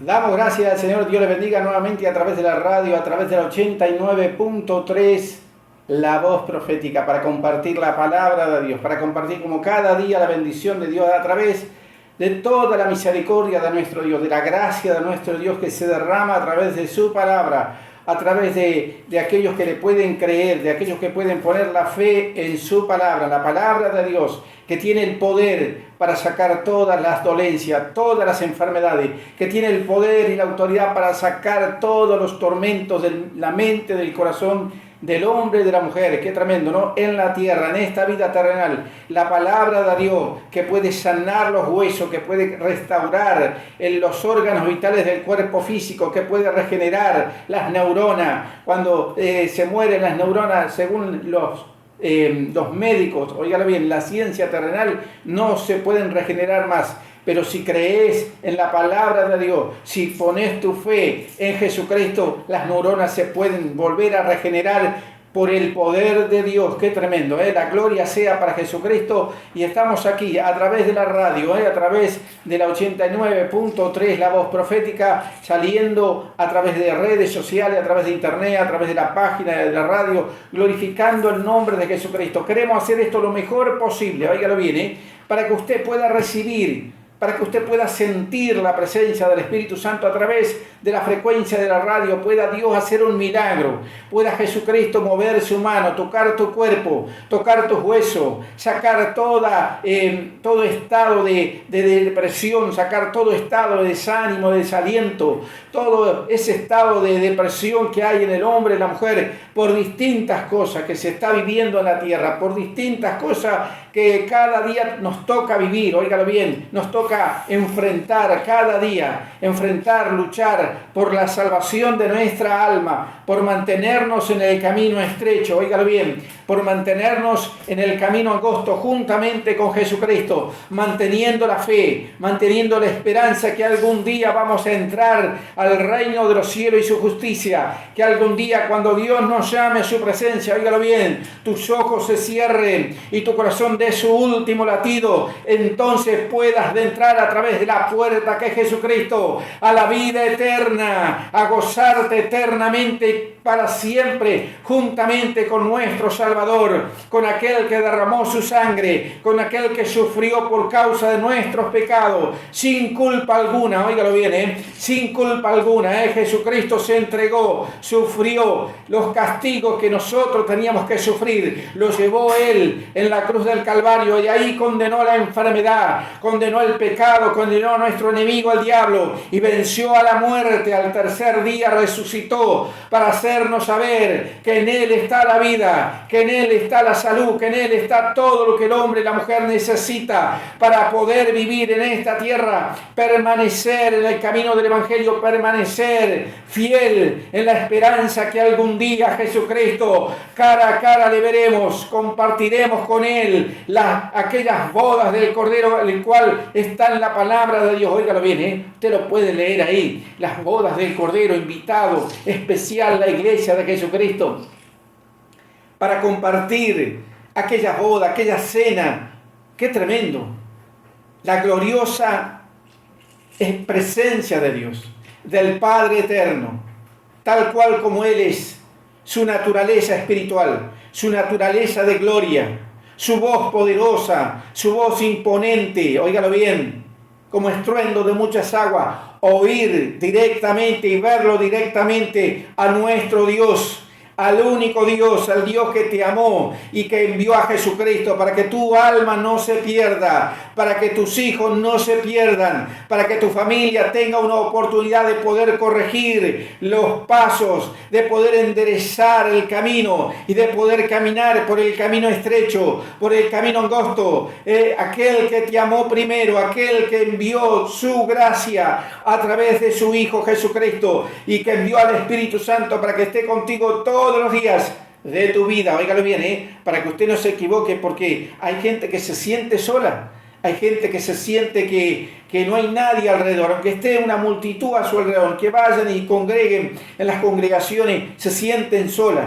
Damos gracias al Señor, Dios le bendiga nuevamente a través de la radio, a través de la 89.3, la voz profética, para compartir la palabra de Dios, para compartir como cada día la bendición de Dios a través de toda la misericordia de nuestro Dios, de la gracia de nuestro Dios que se derrama a través de su palabra, a través de aquellos que le pueden creer, de aquellos que pueden poner la fe en su palabra, la palabra de Dios, que tiene el poder para sacar todas las dolencias, todas las enfermedades, que tiene el poder y la autoridad para sacar todos los tormentos de la mente, del corazón del hombre y de la mujer. Qué tremendo, ¿no? En la tierra, en esta vida terrenal, la palabra de Dios que puede sanar los huesos, que puede restaurar los órganos vitales del cuerpo físico, que puede regenerar las neuronas. Cuando se mueren las neuronas, según los médicos, óigalo bien, la ciencia terrenal, no se pueden regenerar más. Pero si crees en la palabra de Dios, si pones tu fe en Jesucristo, las neuronas se pueden volver a regenerar por el poder de Dios. Qué tremendo, ¿eh? La gloria sea para Jesucristo. Y estamos aquí a través de la radio, a través de la 89.3, la voz profética, saliendo a través de redes sociales, a través de internet, a través de la página de la radio, glorificando el nombre de Jesucristo. Queremos hacer esto lo mejor posible, óigalo bien, para que usted pueda recibir, para que usted pueda sentir la presencia del Espíritu Santo a través de la frecuencia de la radio, pueda Dios hacer un milagro, pueda Jesucristo mover su mano, tocar tu cuerpo, tocar tus huesos, sacar todo estado de depresión, sacar todo estado de desánimo, de desaliento, todo ese estado de depresión que hay en el hombre y la mujer por distintas cosas que se está viviendo en la tierra, por distintas cosas que cada día nos toca vivir, óigalo bien, nos toca enfrentar cada día, luchar por la salvación de nuestra alma, por mantenernos en el camino estrecho, óigalo bien, por mantenernos en el camino angosto juntamente con Jesucristo, manteniendo la fe, manteniendo la esperanza que algún día vamos a entrar al reino de los cielos y su justicia, que algún día cuando Dios nos llame a su presencia, óigalo bien, tus ojos se cierren y tu corazón dé su último latido, entonces puedas entrar a través de la puerta que es Jesucristo a la vida eterna, a gozarte eternamente para siempre, juntamente con nuestro Salvador, con aquel que derramó su sangre, con aquel que sufrió por causa de nuestros pecados, sin culpa alguna, óigalo bien, sin culpa alguna, Jesucristo se entregó, sufrió los castigos que nosotros teníamos que sufrir, los llevó Él en la cruz del Calvario, y ahí condenó la enfermedad, condenó el pecado, condenó a nuestro enemigo, al diablo, y venció a la muerte. Al tercer día resucitó para hacernos saber que en Él está la vida, que en Él está la salud, que en Él está todo lo que el hombre y la mujer necesita para poder vivir en esta tierra, permanecer en el camino del Evangelio, permanecer fiel en la esperanza que algún día Jesucristo cara a cara le veremos, compartiremos con Él aquellas bodas del Cordero, el cual está en la palabra de Dios. Óigalo bien, usted lo puede leer ahí, las bodas del Cordero, invitado especial la iglesia de Jesucristo para compartir aquella boda, aquella cena. ¡Qué tremendo! La gloriosa presencia de Dios, del Padre eterno, tal cual como Él es, su naturaleza espiritual, su naturaleza de gloria, su voz poderosa, su voz imponente, óigalo bien, como estruendo de muchas aguas, oír directamente y verlo directamente a nuestro Dios, al único Dios, al Dios que te amó y que envió a Jesucristo para que tu alma no se pierda, para que tus hijos no se pierdan, para que tu familia tenga una oportunidad de poder corregir los pasos, de poder enderezar el camino y de poder caminar por el camino estrecho, por el camino angosto. Aquel que te amó primero, aquel que envió su gracia a través de su Hijo Jesucristo y que envió al Espíritu Santo para que esté contigo todos los días de tu vida. Óigalo bien, para que usted no se equivoque, porque hay gente que se siente sola, hay gente que se siente que no hay nadie alrededor, aunque esté una multitud a su alrededor, que vayan y congreguen en las congregaciones, se sienten solas.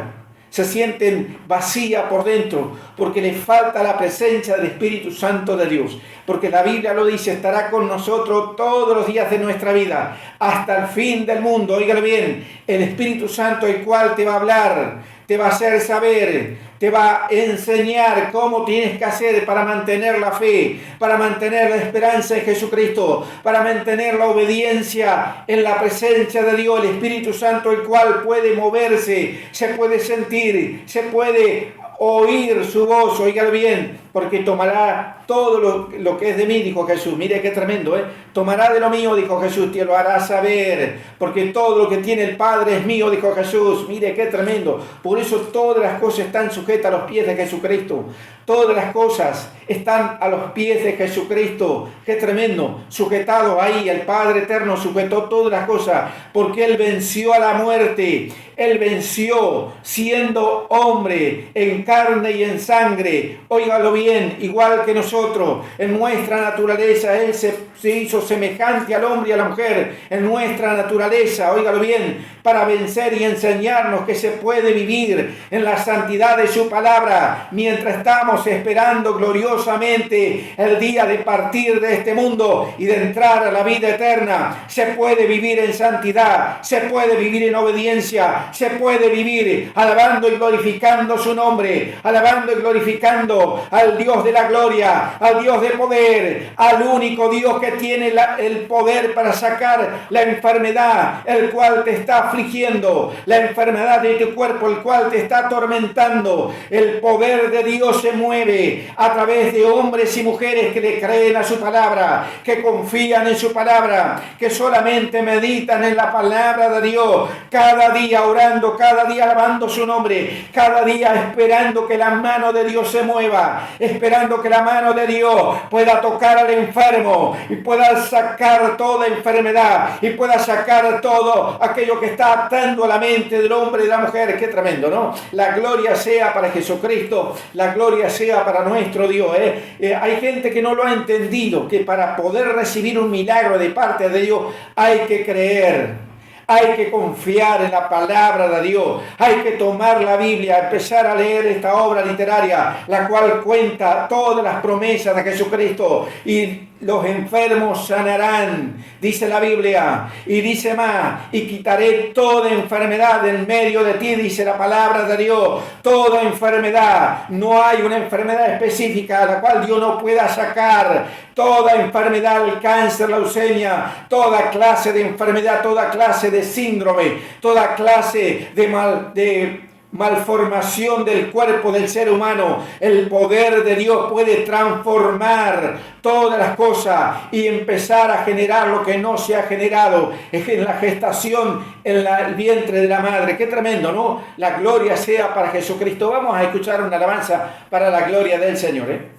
se sienten vacías por dentro, porque les falta la presencia del Espíritu Santo de Dios. Porque la Biblia lo dice, estará con nosotros todos los días de nuestra vida, hasta el fin del mundo. Óigalo bien, el Espíritu Santo, el cual te va a hablar, te va a hacer saber, te va a enseñar cómo tienes que hacer para mantener la fe, para mantener la esperanza en Jesucristo, para mantener la obediencia en la presencia de Dios, el Espíritu Santo, el cual puede moverse, se puede sentir, se puede oír su voz. Oígalo bien, porque tomará todo lo que es de mí, dijo Jesús. Mire qué tremendo, ¿eh? Tomará de lo mío, dijo Jesús, te lo hará saber, porque todo lo que tiene el Padre es mío, dijo Jesús. Mire qué tremendo. Por eso todas las cosas están sujetas a los pies de Jesucristo. Todas las cosas están a los pies de Jesucristo. Qué tremendo. Sujetado ahí, el Padre eterno sujetó todas las cosas, porque Él venció a la muerte. Él venció siendo hombre en carne y en sangre. Óigalo bien, igual que nosotros, en nuestra naturaleza, Él se hizo semejante al hombre y a la mujer, en nuestra naturaleza, óigalo bien, para vencer y enseñarnos que se puede vivir en la santidad de su palabra, mientras estamos esperando gloriosamente el día de partir de este mundo y de entrar a la vida eterna. Se puede vivir en santidad, se puede vivir en obediencia, se puede vivir alabando y glorificando su nombre, alabando y glorificando al Dios de la gloria, al Dios de poder, al único Dios que tiene el poder para sacar la enfermedad, el cual te está afligiendo, la enfermedad de tu cuerpo, el cual te está atormentando. El poder de Dios se mueve a través de hombres y mujeres que le creen a su palabra, que confían en su palabra, que solamente meditan en la palabra de Dios, cada día orando, cada día alabando su nombre, cada día esperando que la mano de Dios se mueva, esperando que la mano de Dios pueda tocar al enfermo y pueda sacar toda enfermedad y pueda sacar todo aquello que está atando a la mente del hombre y de la mujer. Qué tremendo, ¿no? La gloria sea para Jesucristo, la gloria sea para nuestro Dios. Hay gente que no lo ha entendido, que para poder recibir un milagro de parte de Dios hay que creer. Hay que confiar en la palabra de Dios. Hay que tomar la Biblia, empezar a leer esta obra literaria, la cual cuenta todas las promesas de Jesucristo. Y los enfermos sanarán, dice la Biblia. Y dice más, y quitaré toda enfermedad en medio de ti, dice la palabra de Dios. Toda enfermedad. No hay una enfermedad específica a la cual Dios no pueda sacar. Toda enfermedad, el cáncer, la leucemia, toda clase de enfermedad, toda clase de síndrome, toda clase de malformación del cuerpo del ser humano. El poder de Dios puede transformar todas las cosas y empezar a generar lo que no se ha generado en la gestación, en el vientre de la madre. Qué tremendo, ¿no? La gloria sea para Jesucristo. Vamos a escuchar una alabanza para la gloria del Señor, ¿eh?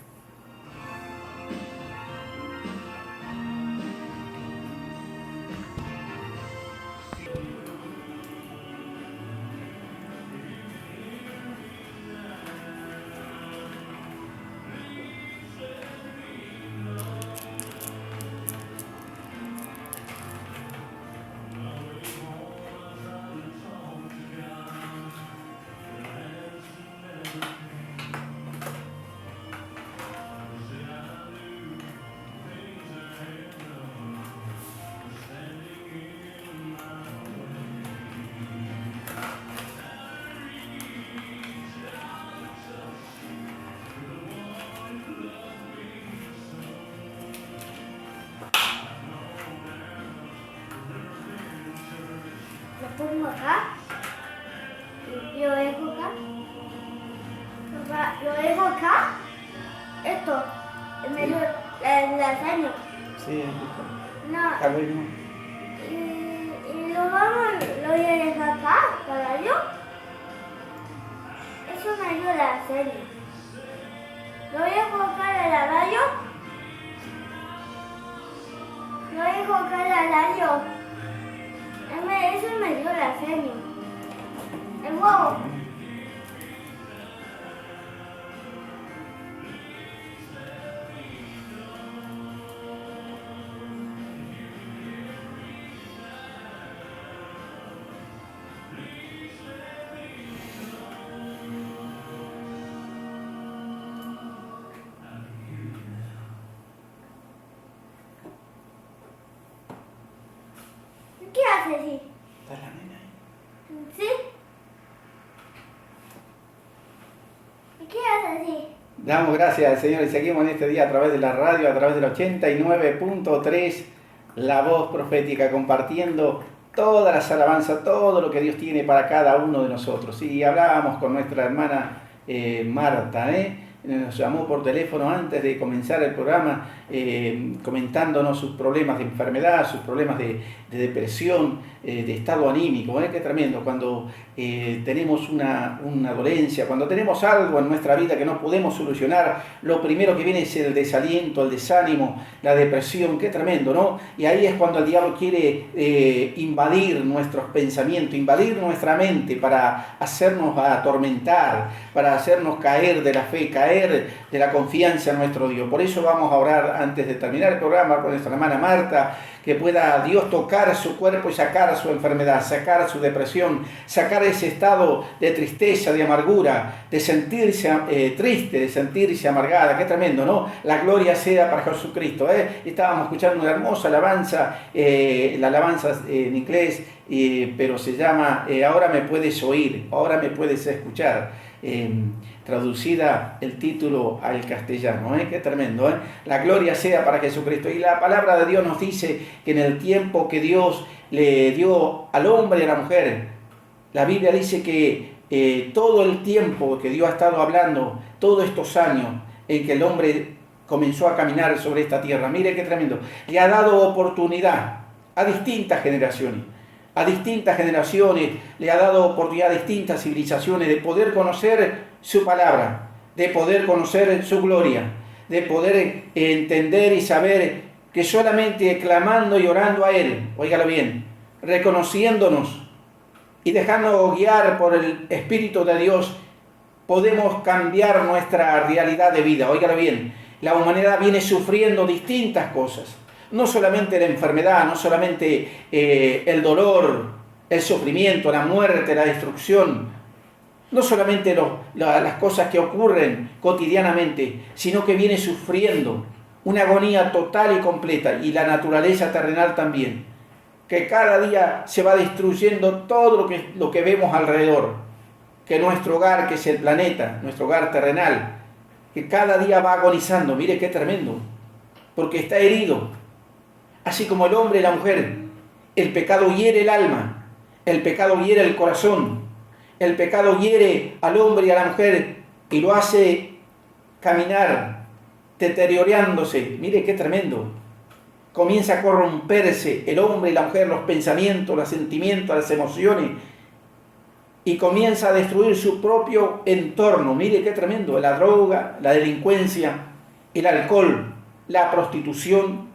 Lo pongo acá y lo dejo acá. Lo dejo acá. Esto, en medio del lasaño. Sí, No. tal vez no. Y lo voy a dejar acá para yo. Eso me ayuda a hacerlo. Lo voy a colocar en la radio. Lo voy a colocar en la radio. Eso me ayuda a hacerlo. El huevo. decir? ¿Está la nena ahí? ¿Sí? ¿Y qué vas a decir? Damos gracias al Señor y seguimos en este día a través de la radio, a través del 89.3, la voz profética, compartiendo todas las alabanzas, todo lo que Dios tiene para cada uno de nosotros. Y hablábamos con nuestra hermana Marta, nos llamó por teléfono antes de comenzar el programa, comentándonos sus problemas de enfermedad, sus problemas de depresión, de estado anímico. Qué tremendo cuando tenemos una dolencia, cuando tenemos algo en nuestra vida que no podemos solucionar, lo primero que viene es el desaliento, el desánimo, la depresión. Qué tremendo, ¿no? Y ahí es cuando el diablo quiere invadir nuestros pensamientos, invadir nuestra mente para hacernos atormentar, para hacernos caer de la fe, caer de la confianza en nuestro Dios. Por eso vamos a orar antes de terminar el programa con nuestra hermana Marta, que pueda Dios tocar su cuerpo y sacar su enfermedad, sacar su depresión, sacar ese estado de tristeza, de amargura, de sentirse triste, de sentirse amargada. Qué tremendo, ¿no? La gloria sea para Jesucristo. Estábamos escuchando una hermosa alabanza, la alabanza en inglés, pero se llama Ahora me puedes oír, ahora me puedes escuchar. Traducida el título al castellano, qué tremendo, La gloria sea para Jesucristo. Y la palabra de Dios nos dice que en el tiempo que Dios le dio al hombre y a la mujer, la Biblia dice que todo el tiempo que Dios ha estado hablando, todos estos años en que el hombre comenzó a caminar sobre esta tierra, mire qué tremendo, le ha dado oportunidad a distintas generaciones. A distintas generaciones le ha dado oportunidad a distintas civilizaciones de poder conocer su palabra, de poder conocer su gloria, de poder entender y saber que solamente clamando y orando a Él, óigalo bien, reconociéndonos y dejándonos guiar por el Espíritu de Dios, podemos cambiar nuestra realidad de vida. Óigalo bien, la humanidad viene sufriendo distintas cosas. No solamente la enfermedad, no solamente el dolor, el sufrimiento, la muerte, la destrucción, no solamente las cosas que ocurren cotidianamente, sino que viene sufriendo una agonía total y completa, y la naturaleza terrenal también, que cada día se va destruyendo todo lo que vemos alrededor, que nuestro hogar, que es el planeta, nuestro hogar terrenal, que cada día va agonizando. Mire qué tremendo, porque está herido. Así como el hombre y la mujer, el pecado hiere el alma, el pecado hiere el corazón, el pecado hiere al hombre y a la mujer y lo hace caminar deteriorándose. Mire qué tremendo. Comienza a corromperse el hombre y la mujer, los pensamientos, los sentimientos, las emociones, y comienza a destruir su propio entorno. Mire qué tremendo. La droga, la delincuencia, el alcohol, la prostitución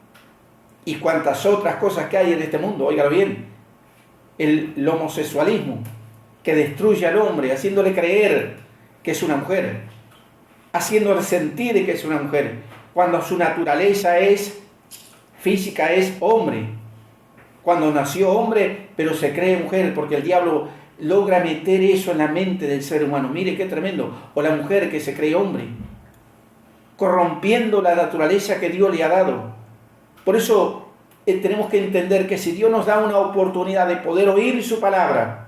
y cuantas otras cosas que hay en este mundo. Óigalo bien, el homosexualismo que destruye al hombre, haciéndole creer que es una mujer, haciéndole sentir que es una mujer, cuando su naturaleza física es hombre, cuando nació hombre, pero se cree mujer, porque el diablo logra meter eso en la mente del ser humano. Mire qué tremendo. O la mujer que se cree hombre, corrompiendo la naturaleza que Dios le ha dado. Por eso tenemos que entender que si Dios nos da una oportunidad de poder oír su palabra,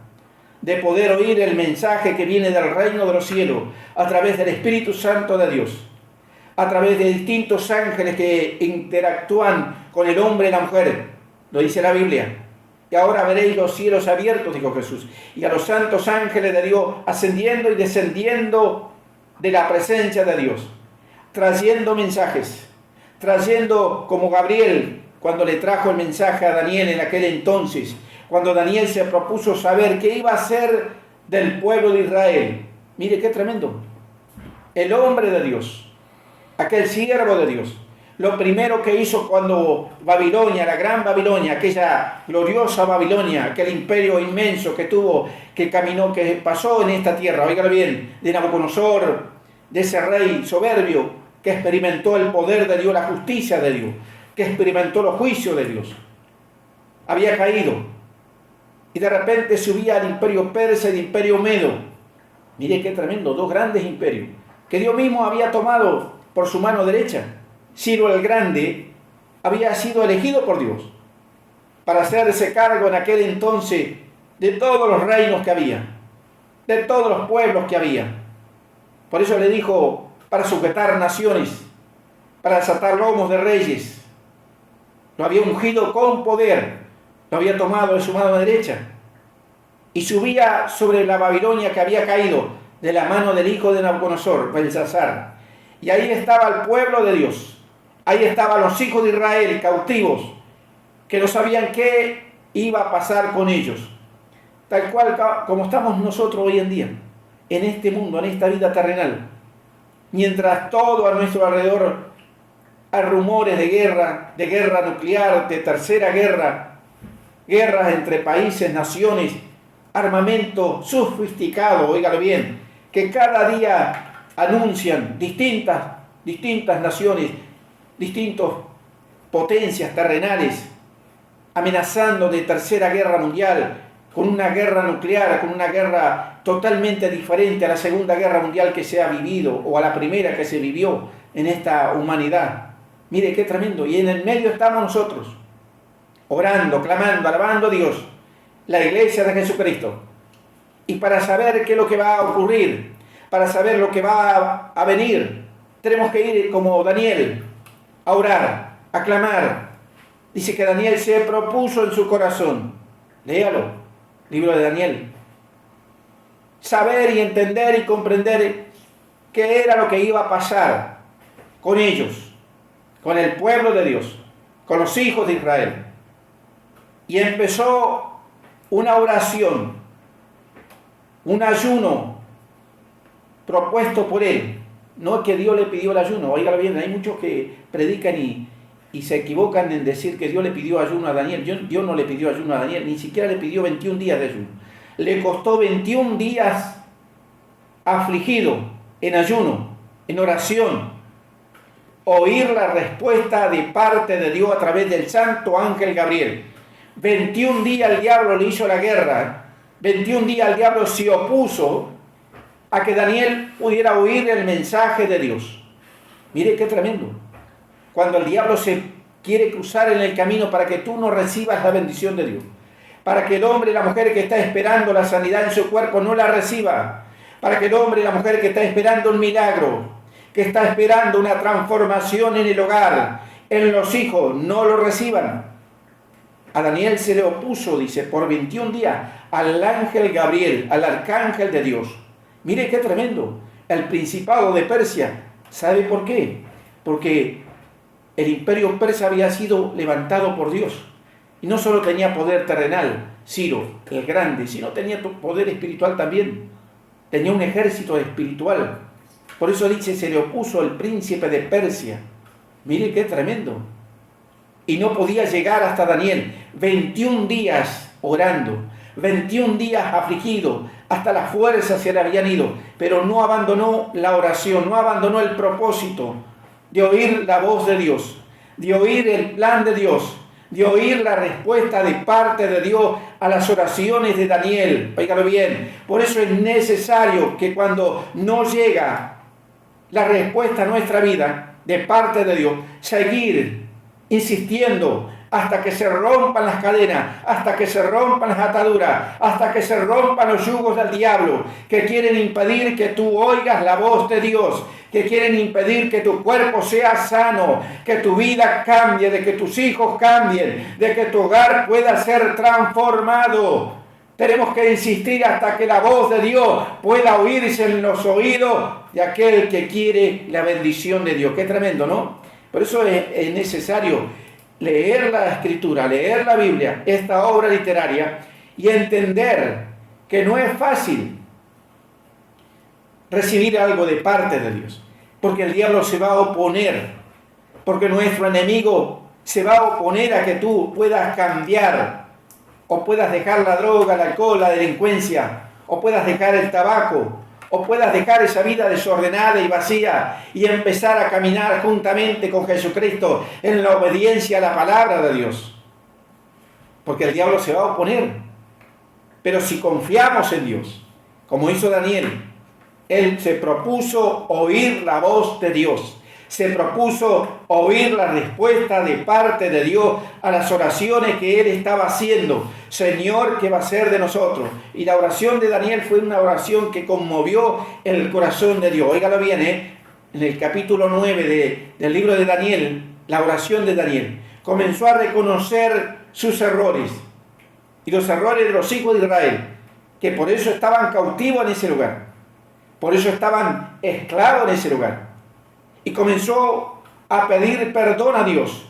de poder oír el mensaje que viene del reino de los cielos a través del Espíritu Santo de Dios, a través de distintos ángeles que interactúan con el hombre y la mujer, lo dice la Biblia. Y ahora veréis los cielos abiertos, dijo Jesús, y a los santos ángeles de Dios ascendiendo y descendiendo de la presencia de Dios, trayendo mensajes, trayendo como Gabriel cuando le trajo el mensaje a Daniel en aquel entonces, cuando Daniel se propuso saber qué iba a hacer del pueblo de Israel. Mire qué tremendo. El hombre de Dios, aquel siervo de Dios, lo primero que hizo cuando Babilonia, la gran Babilonia, aquella gloriosa Babilonia, aquel imperio inmenso que tuvo, que caminó, que pasó en esta tierra, óigalo bien, de Nabucodonosor, de ese rey soberbio que experimentó el poder de Dios, la justicia de Dios, que experimentó los juicios de Dios. Había caído. Y de repente subía al imperio persa y el imperio medo. Mire qué tremendo, dos grandes imperios, que Dios mismo había tomado por su mano derecha. Ciro el Grande había sido elegido por Dios. para hacerse cargo en aquel entonces de todos los reinos que había, de todos los pueblos que había. Por eso le dijo, para sujetar naciones, para desatar lomos de reyes. Lo había ungido con poder, lo había tomado de su mano derecha y subía sobre la Babilonia que había caído de la mano del hijo de Nabucodonosor, Belsasar. Y ahí estaba el pueblo de Dios, ahí estaban los hijos de Israel cautivos, que no sabían qué iba a pasar con ellos. Tal cual como estamos nosotros hoy en día, en este mundo, en esta vida terrenal. Mientras todo a nuestro alrededor hay rumores de guerra nuclear, de tercera guerra, guerras entre países, naciones, armamento sofisticado, óigalo bien, que cada día anuncian distintas naciones, distintas potencias terrenales, amenazando de tercera guerra mundial, con una guerra nuclear, con una guerra totalmente diferente a la Segunda Guerra Mundial que se ha vivido, o a la primera que se vivió en esta humanidad. Mire qué tremendo. Y en el medio estamos nosotros, orando, clamando, alabando a Dios, la iglesia de Jesucristo. Y para saber qué es lo que va a ocurrir, para saber lo que va a venir, tenemos que ir como Daniel, a orar, a clamar. Dice que Daniel se propuso en su corazón, léalo, libro de Daniel, saber y entender y comprender qué era lo que iba a pasar con ellos, con el pueblo de Dios, con los hijos de Israel. Y empezó una oración, un ayuno propuesto por él. No que Dios le pidió el ayuno, oígalo bien, hay muchos que predican y se equivocan en decir que Dios le pidió ayuno a Daniel. Dios no le pidió ayuno a Daniel, ni siquiera le pidió 21 días de ayuno. Le costó 21 días afligido, en ayuno, en oración, oír la respuesta de parte de Dios a través del santo ángel Gabriel. 21 días el diablo le hizo la guerra, 21 días el diablo se opuso a que Daniel pudiera oír el mensaje de Dios. Mire qué tremendo. Cuando el diablo se quiere cruzar en el camino para que tú no recibas la bendición de Dios, para que el hombre y la mujer que está esperando la sanidad en su cuerpo no la reciba, para que el hombre y la mujer que está esperando un milagro, que está esperando una transformación en el hogar, en los hijos, no lo reciban. A Daniel se le opuso, dice, por 21 días al ángel Gabriel, al arcángel de Dios. Mire qué tremendo. El principado de Persia, ¿sabe por qué? Porque el imperio persa había sido levantado por Dios. Y no solo tenía poder terrenal, Ciro, el grande, sino tenía poder espiritual también. Tenía un ejército espiritual. Por eso dice, se le opuso el príncipe de Persia. Mire qué tremendo. Y no podía llegar hasta Daniel. 21 días orando, 21 días afligido, hasta las fuerzas se le habían ido. Pero no abandonó la oración, no abandonó el propósito de oír la voz de Dios, de oír el plan de Dios, de oír la respuesta de parte de Dios a las oraciones de Daniel. Óigalo bien. Por eso es necesario que cuando no llega la respuesta a nuestra vida de parte de Dios, seguir insistiendo hasta que se rompan las cadenas, hasta que se rompan las ataduras, hasta que se rompan los yugos del diablo, que quieren impedir que tú oigas la voz de Dios, que quieren impedir que tu cuerpo sea sano, que tu vida cambie, de que tus hijos cambien, de que tu hogar pueda ser transformado. Tenemos que insistir hasta que la voz de Dios pueda oírse en los oídos de aquel que quiere la bendición de Dios. Qué tremendo, ¿no? Por eso es necesario leer la Escritura, leer la Biblia, esta obra literaria, y entender que no es fácil recibir algo de parte de Dios, porque el diablo se va a oponer, porque nuestro enemigo se va a oponer a que tú puedas cambiar, o puedas dejar la droga, el alcohol, la delincuencia, o puedas dejar el tabaco, o puedas dejar esa vida desordenada y vacía y empezar a caminar juntamente con Jesucristo en la obediencia a la palabra de Dios. Porque el diablo se va a oponer. Pero si confiamos en Dios, como hizo Daniel, él se propuso oír la voz de Dios. Se propuso oír la respuesta de parte de Dios a las oraciones que él estaba haciendo. Señor, ¿qué va a ser de nosotros? Y la oración de Daniel fue una oración que conmovió el corazón de Dios. Óigalo bien, en el capítulo 9 del libro de Daniel, la oración de Daniel, comenzó a reconocer sus errores y los errores de los hijos de Israel, que por eso estaban cautivos en ese lugar, por eso estaban esclavos en ese lugar. Y comenzó a pedir perdón a Dios.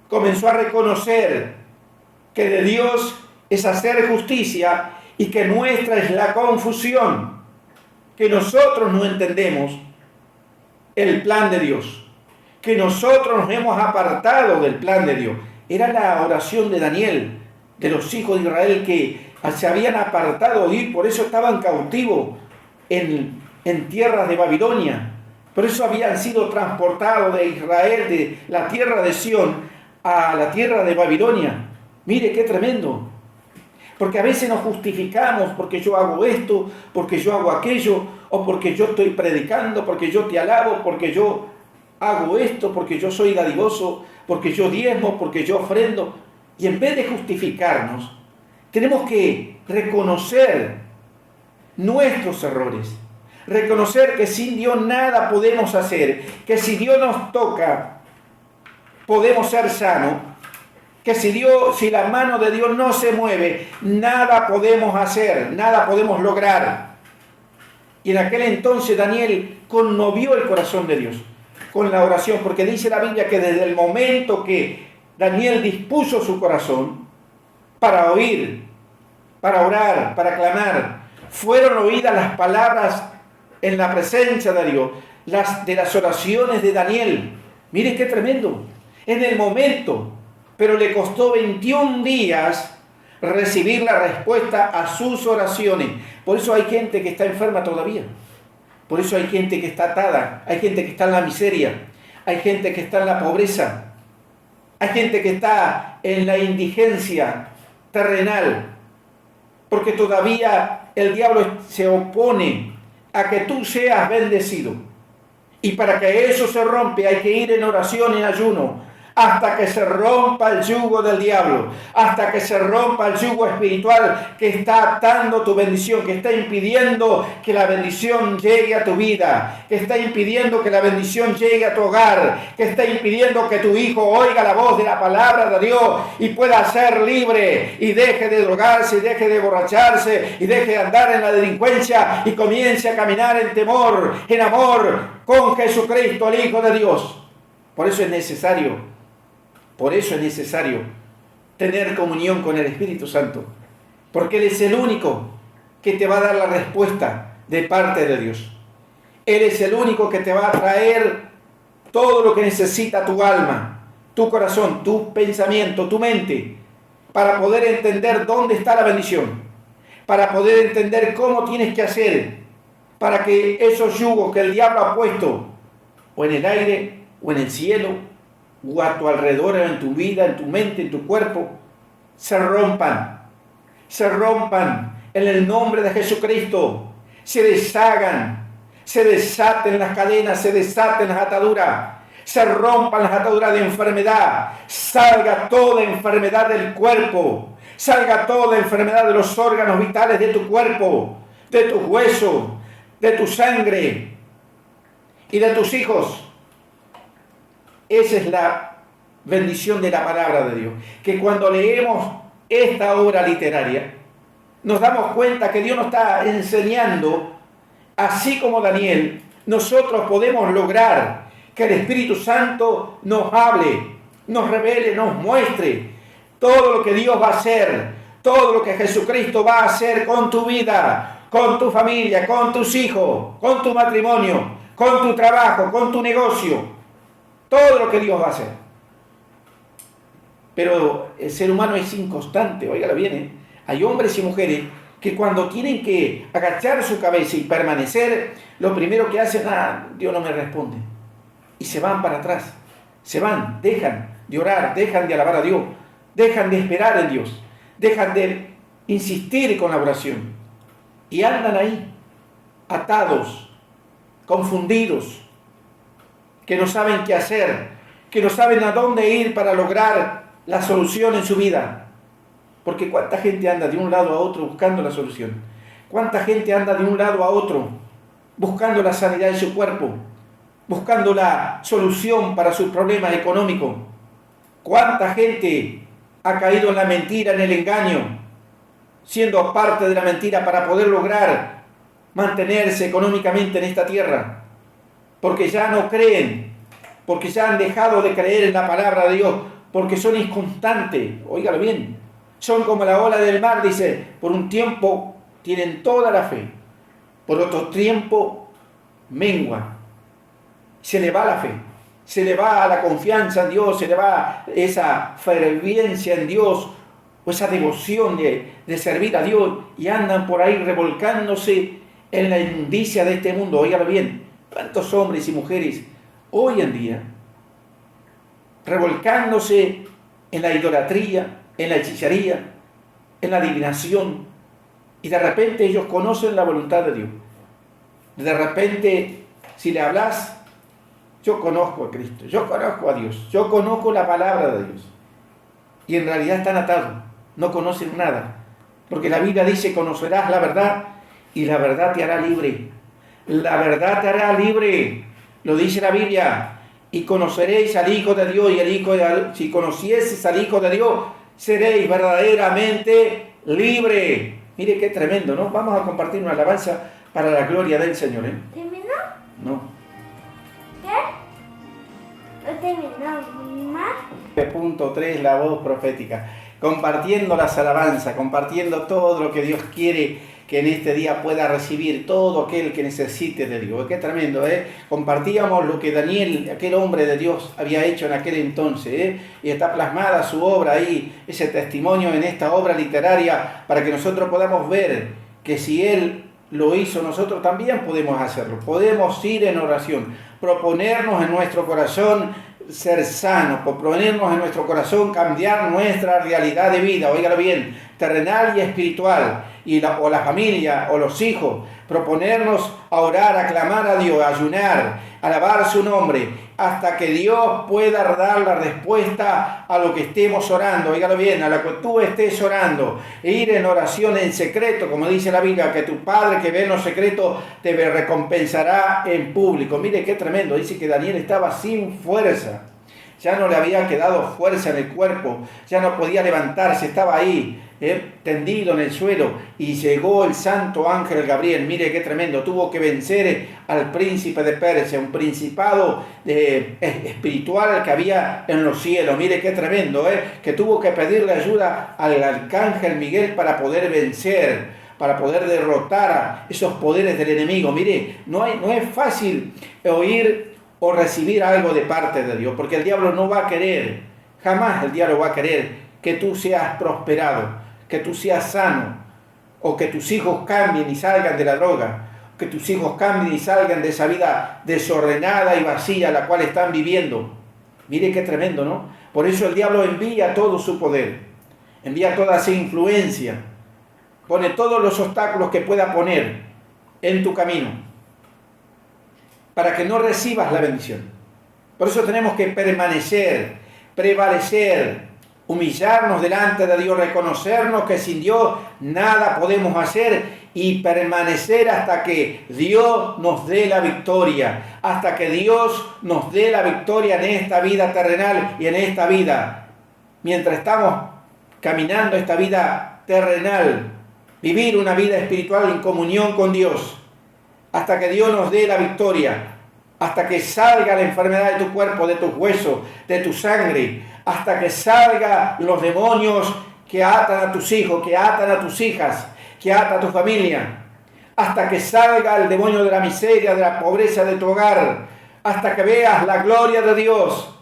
Comenzó a reconocer que de Dios es hacer justicia y que nuestra es la confusión, que nosotros no entendemos el plan de Dios, que nosotros nos hemos apartado del plan de Dios. Era la oración de Daniel, de los hijos de Israel que se habían apartado y por eso estaban cautivos en tierras de Babilonia. Por eso habían sido transportados de Israel, de la tierra de Sión, a la tierra de Babilonia. Mire qué tremendo. Porque a veces nos justificamos porque yo hago esto, porque yo hago aquello, o porque yo estoy predicando, porque yo te alabo, porque yo hago esto, porque yo soy dadivoso, porque yo diezmo, porque yo ofrendo. Y en vez de justificarnos, tenemos que reconocer nuestros errores. Reconocer que sin Dios nada podemos hacer, que si Dios nos toca, podemos ser sanos, que si la mano de Dios no se mueve, nada podemos hacer, nada podemos lograr. Y en aquel entonces Daniel conmovió el corazón de Dios con la oración, porque dice la Biblia que desde el momento que Daniel dispuso su corazón para oír, para orar, para clamar, fueron oídas las palabras en la presencia de Dios, de las oraciones de Daniel. Mire qué tremendo. En el momento, pero le costó 21 días recibir la respuesta a sus oraciones. Por eso hay gente que está enferma todavía. Por eso hay gente que está atada. Hay gente que está en la miseria. Hay gente que está en la pobreza. Hay gente que está en la indigencia terrenal. Porque todavía el diablo se opone a que tú seas bendecido. Y para que eso se rompe hay que ir en oración y en ayuno hasta que se rompa el yugo del diablo, hasta que se rompa el yugo espiritual que está atando tu bendición, que está impidiendo que la bendición llegue a tu vida, que está impidiendo que la bendición llegue a tu hogar, que está impidiendo que tu hijo oiga la voz de la palabra de Dios y pueda ser libre y deje de drogarse, y deje de emborracharse y deje de andar en la delincuencia y comience a caminar en temor, en amor con Jesucristo, el Hijo de Dios. Por eso es necesario tener comunión con el Espíritu Santo, porque Él es el único que te va a dar la respuesta de parte de Dios. Él es el único que te va a traer todo lo que necesita tu alma, tu corazón, tu pensamiento, tu mente, para poder entender dónde está la bendición, para poder entender cómo tienes que hacer, para que esos yugos que el diablo ha puesto, o en el aire, o en el cielo, o a tu alrededor, en tu vida, en tu mente, en tu cuerpo, se rompan en el nombre de Jesucristo, se deshagan, se desaten las cadenas, se desaten las ataduras, se rompan las ataduras de enfermedad, salga toda enfermedad del cuerpo, salga toda enfermedad de los órganos vitales de tu cuerpo, de tus huesos, de tu sangre y de tus hijos. Esa es la bendición de la palabra de Dios. Que cuando leemos esta obra literaria, nos damos cuenta que Dios nos está enseñando, así como Daniel, nosotros podemos lograr que el Espíritu Santo nos hable, nos revele, nos muestre todo lo que Dios va a hacer, todo lo que Jesucristo va a hacer con tu vida, con tu familia, con tus hijos, con tu matrimonio, con tu trabajo, con tu negocio. Todo lo que Dios va a hacer. Pero el ser humano es inconstante, óigalo bien, Hay hombres y mujeres que cuando tienen que agachar su cabeza y permanecer, lo primero que hacen, Dios no me responde. Y se van para atrás. Se van, dejan de orar, dejan de alabar a Dios, dejan de esperar en Dios, dejan de insistir con la oración. Y andan ahí, atados, confundidos, que no saben qué hacer, que no saben a dónde ir para lograr la solución en su vida. Porque cuánta gente anda de un lado a otro buscando la solución. Cuánta gente anda de un lado a otro buscando la sanidad de su cuerpo, buscando la solución para sus problemas económicos. Cuánta gente ha caído en la mentira, en el engaño, siendo parte de la mentira para poder lograr mantenerse económicamente en esta tierra. Porque ya no creen, porque ya han dejado de creer en la palabra de Dios, porque son inconstantes. Óigalo bien, son como la ola del mar, dice, por un tiempo tienen toda la fe, por otro tiempo mengua, se le va la fe, se le va la confianza en Dios, se le va esa fervencia en Dios, o esa devoción de servir a Dios, y andan por ahí revolcándose en la inmundicia de este mundo. Óigalo bien, cuántos hombres y mujeres hoy en día revolcándose en la idolatría, en la hechicería, en la adivinación, y de repente ellos conocen la voluntad de Dios. De repente, si le hablas, yo conozco a Cristo, yo conozco a Dios, yo conozco la palabra de Dios, y en realidad están atados, no conocen nada, porque la Biblia dice: conocerás la verdad y la verdad te hará libre. La verdad te hará libre, lo dice la Biblia. Y conoceréis al Hijo de Dios, y si conocieseis al Hijo de Dios, seréis verdaderamente libre. Mire qué tremendo, ¿no? Vamos a compartir una alabanza para la gloria del Señor, ¿eh? ¿Terminó? No. ¿Qué? ¿No terminó más? Punto 3, la voz profética. Compartiendo las alabanzas, compartiendo todo lo que Dios quiere que en este día pueda recibir todo aquel que necesite de Dios. Qué tremendo, ¿eh? Compartíamos lo que Daniel, aquel hombre de Dios, había hecho en aquel entonces, ¿eh? Y está plasmada su obra ahí, ese testimonio en esta obra literaria, para que nosotros podamos ver que si él lo hizo, nosotros también podemos hacerlo. Podemos ir en oración, proponernos en nuestro corazón ser sanos, proponernos en nuestro corazón cambiar nuestra realidad de vida, óigalo bien, terrenal y espiritual, o la familia, o los hijos, proponernos a orar, a clamar a Dios, a ayunar, a alabar su nombre, hasta que Dios pueda dar la respuesta a lo que estemos orando, óigalo bien, a lo que tú estés orando, e ir en oración en secreto, como dice la Biblia, que tu Padre que ve en lo secreto te recompensará en público. Mire qué tremendo, dice que Daniel estaba sin fuerza, ya no le había quedado fuerza en el cuerpo, ya no podía levantarse, estaba ahí, tendido en el suelo, y llegó el santo ángel Gabriel. Mire qué tremendo, tuvo que vencer al príncipe de Persia, un principado espiritual que había en los cielos. Mire qué tremendo, que tuvo que pedirle ayuda al arcángel Miguel para poder vencer, para poder derrotar a esos poderes del enemigo. Mire, no es fácil oír o recibir algo de parte de Dios, porque el diablo no va a querer, jamás el diablo va a querer que tú seas prosperado, que tú seas sano, o que tus hijos cambien y salgan de la droga, que tus hijos cambien y salgan de esa vida desordenada y vacía la cual están viviendo. Mire qué tremendo, ¿no? Por eso el diablo envía todo su poder, envía toda esa influencia, pone todos los obstáculos que pueda poner en tu camino, para que no recibas la bendición. Por eso tenemos que permanecer, prevalecer, humillarnos delante de Dios, reconocernos que sin Dios nada podemos hacer, y permanecer hasta que Dios nos dé la victoria, hasta que Dios nos dé la victoria en esta vida terrenal y en esta vida. Mientras estamos caminando esta vida terrenal, vivir una vida espiritual en comunión con Dios, hasta que Dios nos dé la victoria, hasta que salga la enfermedad de tu cuerpo, de tus huesos, de tu sangre, hasta que salgan los demonios que atan a tus hijos, que atan a tus hijas, que atan a tu familia, hasta que salga el demonio de la miseria, de la pobreza de tu hogar, hasta que veas la gloria de Dios,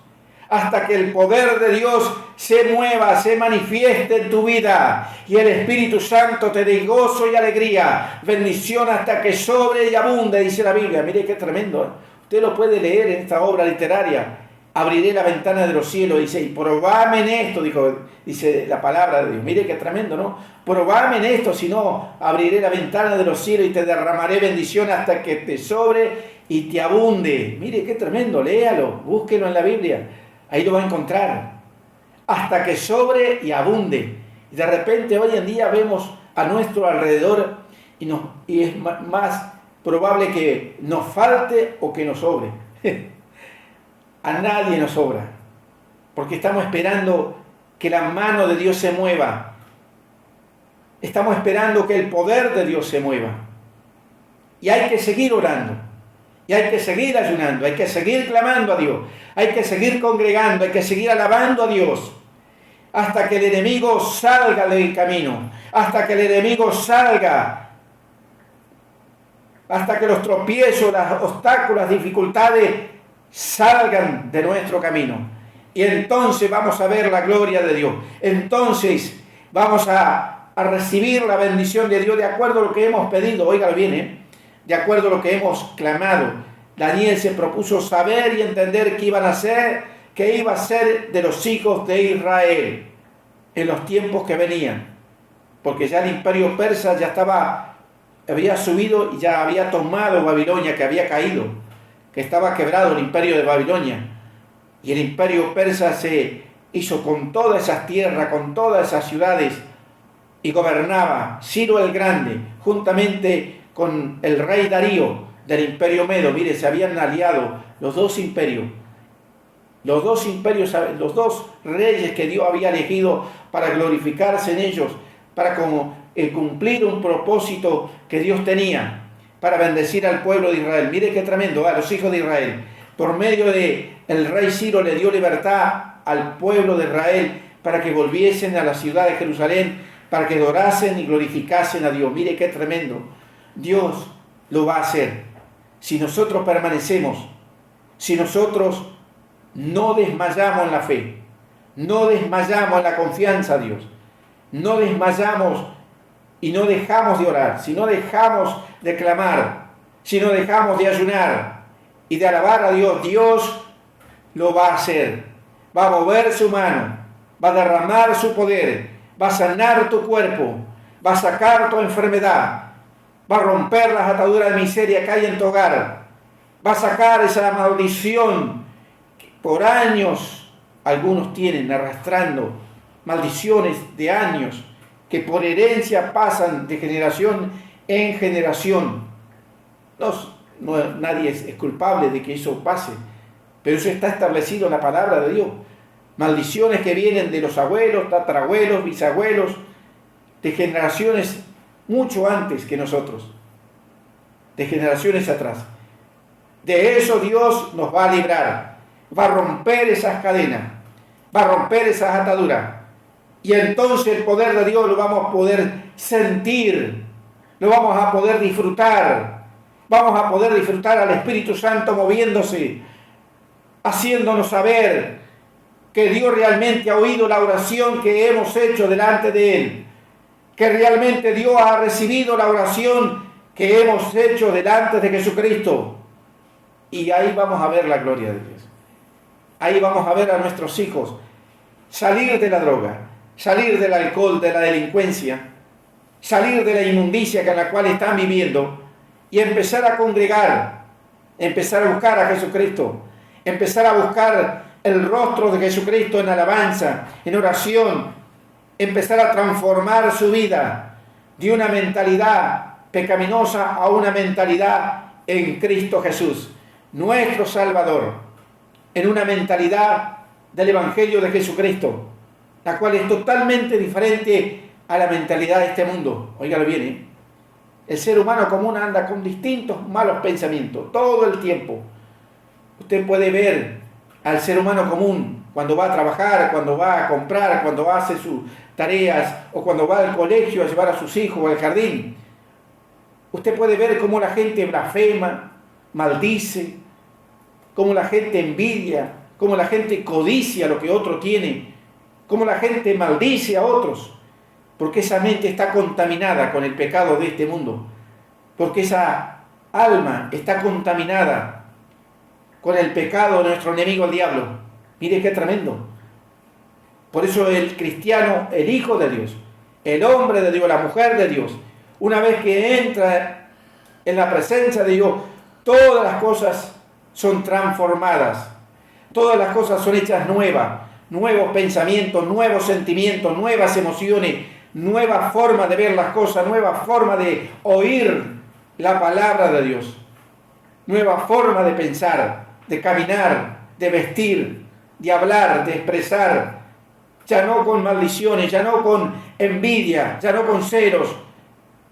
hasta que el poder de Dios se mueva, se manifieste en tu vida, y el Espíritu Santo te dé gozo y alegría, bendición hasta que sobre y abunde, dice la Biblia. Mire qué tremendo, Usted lo puede leer en esta obra literaria. abriré la ventana de los cielos, dice, y probame en esto, dice la palabra de Dios. Mire qué tremendo, ¿no? Probame en esto, si no, abriré la ventana de los cielos y te derramaré bendición hasta que te sobre y te abunde. Mire qué tremendo, léalo, búsquelo en la Biblia, ahí lo va a encontrar. Hasta que sobre y abunde. Y de repente hoy en día vemos a nuestro alrededor y es más probable que nos falte o que nos sobre. A nadie nos sobra, porque estamos esperando que la mano de Dios se mueva. Estamos esperando que el poder de Dios se mueva. Y hay que seguir orando, y hay que seguir ayunando, hay que seguir clamando a Dios, hay que seguir congregando, hay que seguir alabando a Dios, hasta que el enemigo salga del camino, hasta que el enemigo salga, hasta que los tropiezos, los obstáculos, las dificultades salgan de nuestro camino. Y entonces vamos a ver la gloria de Dios. Entonces vamos a recibir la bendición de Dios de acuerdo a lo que hemos pedido. Óigalo bien, de acuerdo a lo que hemos clamado. Daniel se propuso saber y entender qué iban a hacer, qué iba a ser de los hijos de Israel en los tiempos que venían. Porque ya el imperio persa había subido y ya había tomado Babilonia, que había caído, que estaba quebrado el imperio de Babilonia. Y el imperio persa se hizo con todas esas tierras, con todas esas ciudades, y gobernaba Ciro el Grande, juntamente con el rey Darío del imperio Medo. Mire, se habían aliado los dos imperios, los dos reyes que Dios había elegido para glorificarse en ellos, para cumplir un propósito que Dios tenía, para bendecir al pueblo de Israel. Mire qué tremendo, a los hijos de Israel. Por medio de el rey Ciro le dio libertad al pueblo de Israel para que volviesen a la ciudad de Jerusalén, para que adorasen y glorificasen a Dios. Mire qué tremendo. Dios lo va a hacer si nosotros permanecemos, si nosotros no desmayamos en la fe, no desmayamos en la confianza a Dios, no desmayamos y no dejamos de orar, si no dejamos de clamar, si no dejamos de ayunar y de alabar a Dios. Dios lo va a hacer, va a mover su mano, va a derramar su poder, va a sanar tu cuerpo, va a sacar tu enfermedad, va a romper las ataduras de miseria que hay en tu hogar, va a sacar esa maldición que por años algunos tienen arrastrando, maldiciones de años que por herencia pasan de generación en generación. Nadie es culpable de que eso pase, pero eso está establecido en la palabra de Dios. Maldiciones que vienen de los abuelos, tatarabuelos, bisabuelos, de generaciones mucho antes que nosotros, de generaciones atrás. De eso Dios nos va a librar, va a romper esas cadenas, va a romper esas ataduras. Y entonces el poder de Dios lo vamos a poder sentir, lo vamos a poder disfrutar. Vamos a poder disfrutar al Espíritu Santo moviéndose, haciéndonos saber que Dios realmente ha oído la oración que hemos hecho delante de Él, que realmente Dios ha recibido la oración que hemos hecho delante de Jesucristo. Y ahí vamos a ver la gloria de Dios. Ahí vamos a ver a nuestros hijos salir de la droga, salir del alcohol, de la delincuencia, salir de la inmundicia en la cual están viviendo y empezar a congregar, empezar a buscar a Jesucristo, empezar a buscar el rostro de Jesucristo en alabanza, en oración, empezar a transformar su vida de una mentalidad pecaminosa a una mentalidad en Cristo Jesús, nuestro Salvador, en una mentalidad del Evangelio de Jesucristo, la cual es totalmente diferente a la mentalidad de este mundo. Óigalo bien, El ser humano común anda con distintos malos pensamientos todo el tiempo. Usted puede ver al ser humano común cuando va a trabajar, cuando va a comprar, cuando va a hacer sus tareas o cuando va al colegio a llevar a sus hijos al jardín. Usted puede ver cómo la gente blasfema, maldice, cómo la gente envidia, cómo la gente codicia lo que otro tiene, cómo la gente maldice a otros, porque esa mente está contaminada con el pecado de este mundo, porque esa alma está contaminada con el pecado de nuestro enemigo el diablo. Mire qué tremendo. Por eso el cristiano, el Hijo de Dios, el hombre de Dios, la mujer de Dios, una vez que entra en la presencia de Dios, todas las cosas son transformadas, todas las cosas son hechas nuevas, nuevos pensamientos, nuevos sentimientos, nuevas emociones, nueva forma de ver las cosas, nueva forma de oír la palabra de Dios, nueva forma de pensar, de caminar, de vestir, de hablar, de expresar, ya no con maldiciones, ya no con envidia, ya no con celos,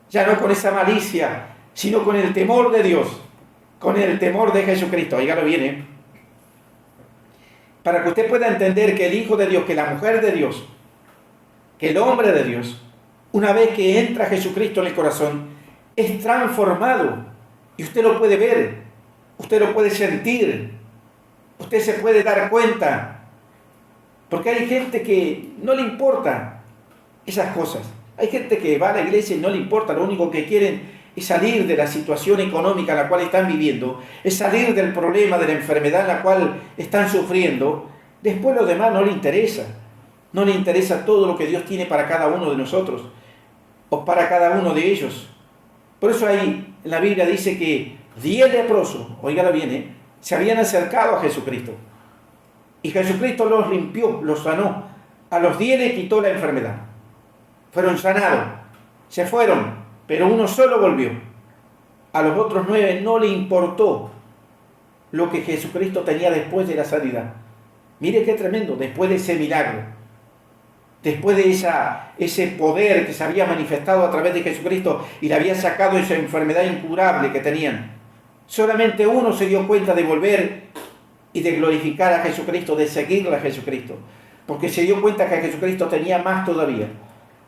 ya no con esa malicia, sino con el temor de Dios, con el temor de Jesucristo. Oígalo bien, ¿eh? Para que usted pueda entender que el Hijo de Dios, que la mujer de Dios, que el hombre de Dios, una vez que entra Jesucristo en el corazón, es transformado. Y usted lo puede ver, usted lo puede sentir, usted se puede dar cuenta. Porque hay gente que no le importa esas cosas. Hay gente que va a la iglesia y no le importa, lo único que quieren es salir de la situación económica en la cual están viviendo, es salir del problema, de la enfermedad en la cual están sufriendo. Después lo demás no le interesa. No le interesa todo lo que Dios tiene para cada uno de nosotros, o para cada uno de ellos. Por eso ahí en la Biblia dice que 10 leprosos, oígalo bien, se habían acercado a Jesucristo. Y Jesucristo los limpió, los sanó. A los 10 le quitó la enfermedad. Fueron sanados, se fueron, pero uno solo volvió. A los otros 9 no le importó lo que Jesucristo tenía después de la sanidad. Mire qué tremendo, después de ese milagro, después de ese poder que se había manifestado a través de Jesucristo y le había sacado esa enfermedad incurable que tenían. Solamente uno se dio cuenta de volver y de glorificar a Jesucristo, de seguirle a Jesucristo, porque se dio cuenta que Jesucristo tenía más todavía.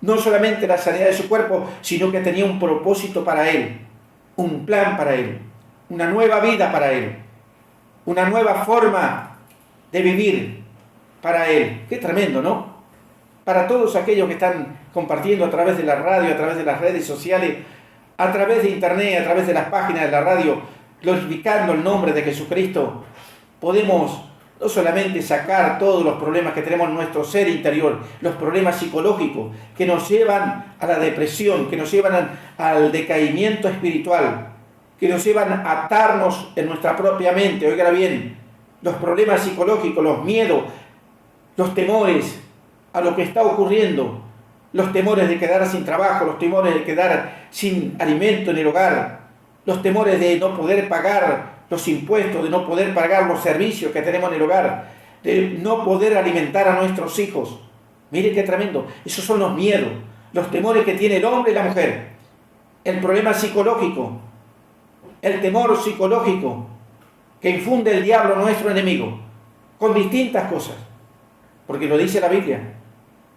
No solamente la sanidad de su cuerpo, sino que tenía un propósito para él, un plan para él, una nueva vida para él, una nueva forma de vivir para él. Qué tremendo, ¿no? Para todos aquellos que están compartiendo a través de la radio, a través de las redes sociales, a través de internet, a través de las páginas de la radio, glorificando el nombre de Jesucristo, podemos no solamente sacar todos los problemas que tenemos en nuestro ser interior, los problemas psicológicos que nos llevan a la depresión, que nos llevan al decaimiento espiritual, que nos llevan a atarnos en nuestra propia mente. Oiga bien, los problemas psicológicos, los miedos, los temores a lo que está ocurriendo, los temores de quedar sin trabajo, los temores de quedar sin alimento en el hogar, los temores de no poder pagar los impuestos, de no poder pagar los servicios que tenemos en el hogar, de no poder alimentar a nuestros hijos. Mire qué tremendo. Esos son los miedos, los temores que tiene el hombre y la mujer. El problema psicológico, el temor psicológico que infunde el diablo, nuestro enemigo, con distintas cosas. Porque lo dice la Biblia.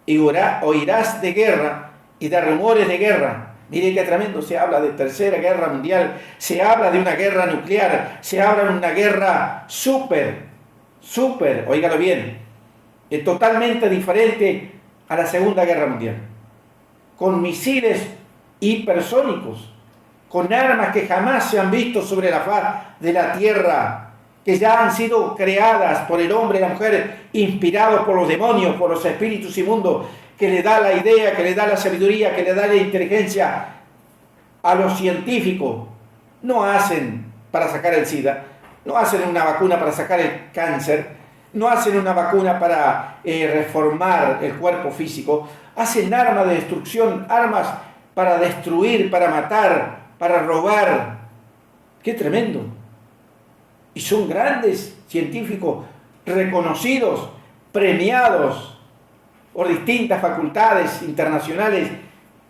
Y oirás de guerra y de rumores de guerra. Mire qué tremendo, se habla de tercera guerra mundial, se habla de una guerra nuclear, se habla de una guerra súper, oígalo bien, totalmente diferente a la Segunda Guerra Mundial, con misiles hipersónicos, con armas que jamás se han visto sobre la faz de la tierra, que ya han sido creadas por el hombre y la mujer, inspirados por los demonios, por los espíritus inmundos, que le da la idea, que le da la sabiduría, que le da la inteligencia a los científicos. No hacen para sacar el SIDA, no hacen una vacuna para sacar el cáncer, no hacen una vacuna para reformar el cuerpo físico, hacen armas de destrucción, armas para destruir, para matar, para robar. ¡Qué tremendo! Y son grandes científicos reconocidos, premiados por distintas facultades internacionales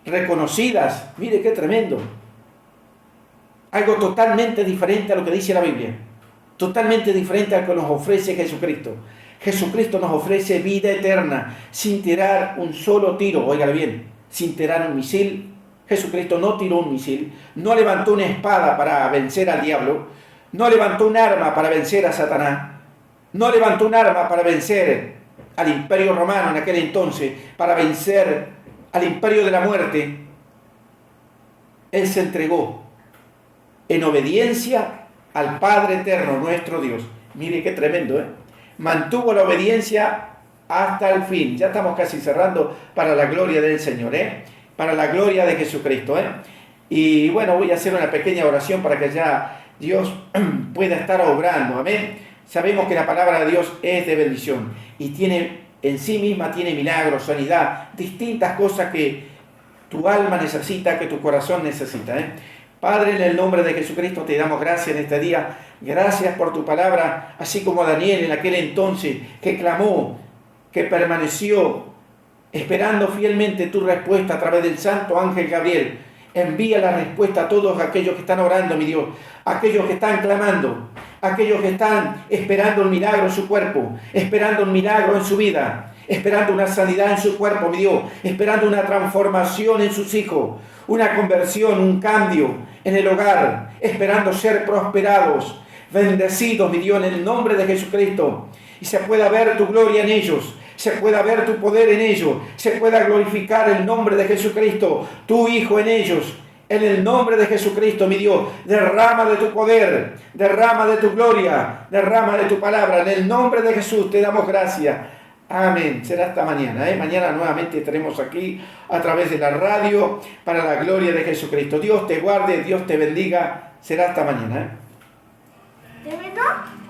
reconocidas. Mire qué tremendo. Algo totalmente diferente a lo que dice la Biblia. Totalmente diferente a lo que nos ofrece Jesucristo. Jesucristo nos ofrece vida eterna sin tirar un solo tiro. Óigale bien, sin tirar un misil. Jesucristo no tiró un misil, no levantó una espada para vencer al diablo, no levantó un arma para vencer a Satanás, no levantó un arma para vencer al imperio romano en aquel entonces, para vencer al imperio de la muerte. Él se entregó en obediencia al Padre eterno, nuestro Dios. Mire qué tremendo, ¿eh? mantuvo la obediencia hasta el fin. Ya estamos casi cerrando, para la gloria del Señor, para la gloria de Jesucristo. Y bueno, voy a hacer una pequeña oración para que ya Dios pueda estar obrando. Amén. Sabemos que la palabra de Dios es de bendición y tiene en sí misma, tiene milagros, sanidad, distintas cosas que tu alma necesita, que tu corazón necesita. Padre, en el nombre de Jesucristo te damos gracias en este día. Gracias por tu palabra, así como Daniel en aquel entonces que clamó, que permaneció esperando fielmente tu respuesta a través del santo ángel Gabriel. Envía la respuesta a todos aquellos que están orando, mi Dios, aquellos que están clamando, aquellos que están esperando un milagro en su cuerpo, esperando un milagro en su vida, esperando una sanidad en su cuerpo, mi Dios, esperando una transformación en sus hijos, una conversión, un cambio en el hogar, esperando ser prosperados, bendecidos, mi Dios, en el nombre de Jesucristo, y se pueda ver tu gloria en ellos, se pueda ver tu poder en ellos, se pueda glorificar el nombre de Jesucristo, tu Hijo en ellos. En el nombre de Jesucristo, mi Dios, derrama de tu poder, derrama de tu gloria, derrama de tu palabra. En el nombre de Jesús te damos gracias. Amén. Será hasta mañana. Mañana nuevamente estaremos aquí a través de la radio para la gloria de Jesucristo. Dios te guarde, Dios te bendiga. Será hasta mañana. ¿Terminó?